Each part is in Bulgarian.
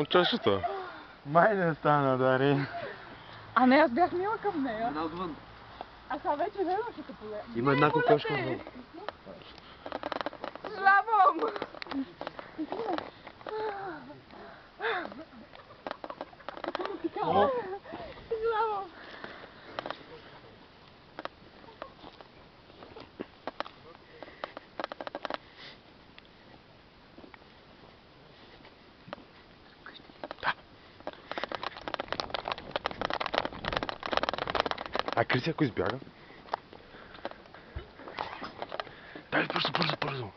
му чашата. Май не стана, Дари. А не, аз бях мила към нея. Отвън. А сега вече ведно ще те погледна. Има една кокошка отвън. Славам! Славам! А Криси ако избяга? Дай бързо, бързо, бързо.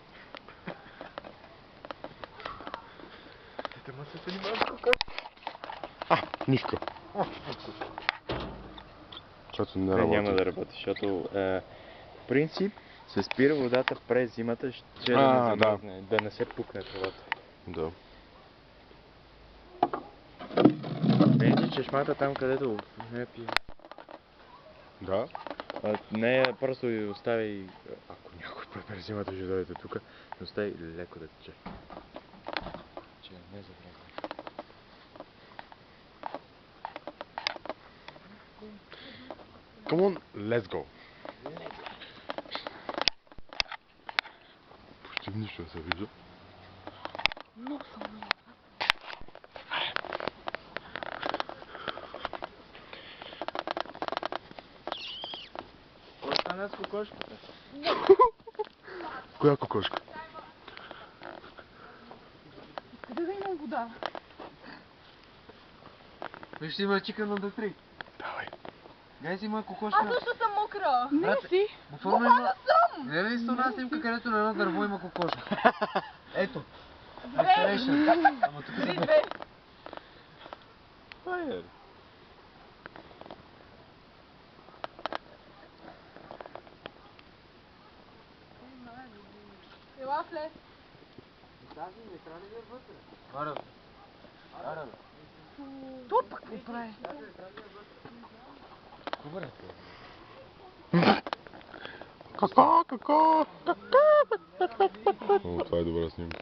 Ма се занимавам с кокошка. Нищо. Защото не работи. Няма да работи, защото в принцип се спира водата през зимата, ще да не замръзне, да не се пукне водата. Да. Вижте чешмата там, където не пие. Да? Не, просто и остави, ако някой път през зимата ще дойде тук, остави леко да тече. Че не забравя. Come on, let's go. Почти нищо не се вижда. Много съм мила. Какво стана с кокошката? Коя кокошка? Къде да имам вода? Вижте, има чика на D3. Давай. Гайс, има кокошка. Аз също съм мокра. Не Брате, си. буквално има... съм. Не ли сте една снимка, където на едно дърво има кокошка? Ето. Две. Restoration. Ама тук са Две. Файер. Ела влез. Тази не трябва да ви е вътре. Ара. Ара. Тут пък какво прави? Добре. Ка-ка, ка-ка, ка-ка. О, това е добра снимка.